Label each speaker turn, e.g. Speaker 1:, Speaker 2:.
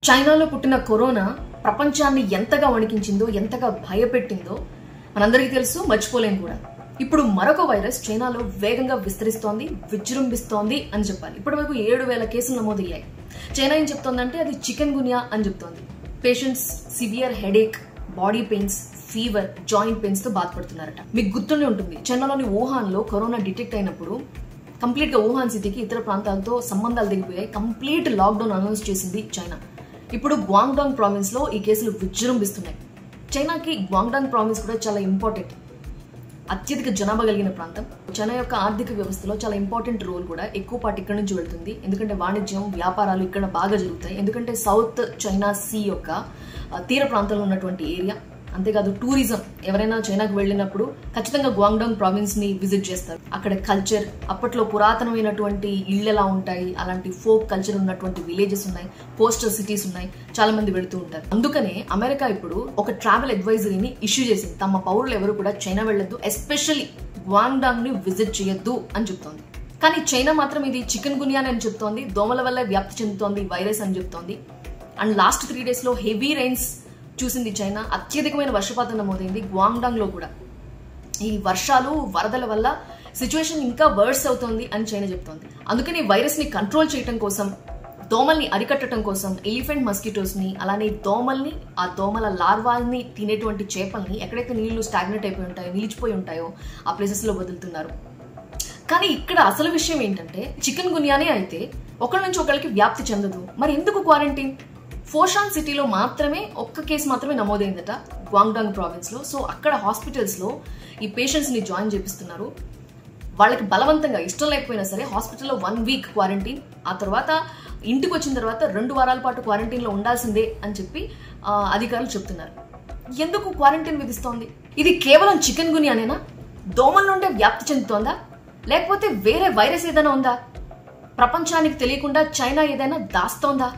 Speaker 1: చైనాలో పుట్టిన కరోనా ప్రపంచాన్ని ఎంతగా వణికించిందో, ఎంతగా భయపెట్టిందో మనందరికీ తెలుసు, మర్చిపోలేం కూడా. ఇప్పుడు మరొక వైరస్ చైనాలో వేగంగా విస్తరిస్తోంది, విజృంభిస్తోంది అని చెప్పాలి. ఇప్పటివరకు 7,000 కేసులు నమోదయ్యాయి. చైనా ఏం చెప్తోందంటే అది చికెన్ గున్యా అని చెప్తోంది. Patients severe headache, body pains, fever, joint pains తో బాధపడుతున్నారట. మీకు గుర్తుండే ఉంటుంది, చైనాలోని వుహాన్ లో కరోనా డిటెక్ట్ అయినప్పుడు కంప్లీట్ గా వుహాన్ సిటీకి ఇతర ప్రాంతాలతో సంబంధాలు దిగిపోయాయి. కంప్లీట్ లాక్డౌన్ అనౌన్స్ చేసింది చైనా. ఇప్పుడు గ్వాంగ్డాంగ్ ప్రావిన్స్ లో ఈ కేసులు విజృంభిస్తున్నాయి. చైనాకి గ్వాంగ్డాంగ్ ప్రావిన్స్ కూడా చాలా ఇంపార్టెంట్, అత్యధిక జనాభా కలిగిన ప్రాంతం. చైనా యొక్క ఆర్థిక వ్యవస్థలో చాలా ఇంపార్టెంట్ రోల్ కూడా ఎక్కువ పాటు ఇక్కడ నుంచి వెళ్తుంది. ఎందుకంటే వాణిజ్యం, వ్యాపారాలు ఇక్కడ బాగా జరుగుతాయి. ఎందుకంటే సౌత్ చైనా సీ యొక్క తీర ప్రాంతంలో ఉన్నటువంటి ఏరియా. అంతేకాదు టూరిజం, ఎవరైనా చైనాకు వెళ్ళినప్పుడు ఖచ్చితంగా గ్వాంగ్డాంగ్ ప్రావిన్స్ ని విజిట్ చేస్తారు. అక్కడ కల్చర్, అప్పట్లో పురాతనమైనటువంటి ఇళ్ళు ఎలా ఉంటాయి, అలాంటి ఫోక్ కల్చర్ ఉన్నటువంటి విలేజెస్ ఉన్నాయి, కోస్టల్ సిటీస్ ఉన్నాయి, చాలా మంది వెళుతూ ఉంటారు. అందుకనే అమెరికా ఇప్పుడు ఒక ట్రావెల్ అడ్వైజరీని ఇష్యూ చేసింది. తమ పౌరులు ఎవరు కూడా చైనా వెళ్లొద్దు, ఎస్పెషల్లీ గ్వాంగ్డాంగ్ ని విజిట్ చేయొద్దు అని చెప్తోంది. కానీ చైనా మాత్రం ఇది చికెన్ గున్యా అని చెప్తోంది, దోమల వల్ల వ్యాప్తి చెందుతోంది వైరస్ అని చెప్తోంది. అండ్ లాస్ట్ 3 days లో హెవీ రైన్స్ చూసింది చైనా. అత్యధికమైన వర్షపాతం నమోదైంది గ్వాంగ్డాంగ్ లో కూడా. ఈ వర్షాలు, వరదల వల్ల సిచ్యువేషన్ ఇంకా వర్స్ అవుతోంది అని చైనా చెప్తోంది. అందుకని వైరస్ ని కంట్రోల్ చేయడం కోసం, దోమల్ని అరికట్టడం కోసం ఎలిఫెంట్ మస్కిటోస్ ని, అలానే దోమల్ని, ఆ దోమల లార్వాల్ని తినేటువంటి చేపల్ని ఎక్కడైతే నీళ్లు స్టాగ్నెట్ అయిపోయి ఉంటాయో, నిలిచిపోయి ఉంటాయో ఆ ప్లేసెస్ లో వదులుతున్నారు. కానీ ఇక్కడ అసలు విషయం ఏంటంటే, చికెన్ గున్యానే అయితే ఒకరి నుంచి ఒకరికి వ్యాప్తి చెందదు. మరి ఎందుకు క్వారంటైన్? ఫోషాన్ సిటీలో మాత్రమే ఒక్క కేసు మాత్రమే నమోదైందట గ్వాంగ్డాంగ్ ప్రావిన్స్ లో. సో అక్కడ హాస్పిటల్స్ లో ఈ పేషెంట్స్ ని జాయిన్ చేపిస్తున్నారు. వాళ్ళకి బలవంతంగా, ఇష్టం లేకపోయినా సరే హాస్పిటల్లో 1 week క్వారంటైన్, ఆ తర్వాత ఇంటికి వచ్చిన తర్వాత 2 వారాల పాటు క్వారంటైన్ లో ఉండాల్సిందే అని చెప్పి అధికారులు చెప్తున్నారు. ఎందుకు క్వారంటైన్ విధిస్తోంది? ఇది కేవలం చికెన్ గున్యానేనా? దోమల నుండే వ్యాప్తి చెందుతోందా? లేకపోతే వేరే వైరస్ ఏదైనా ఉందా? ప్రపంచానికి తెలియకుండా చైనా ఏదైనా దాస్తోందా?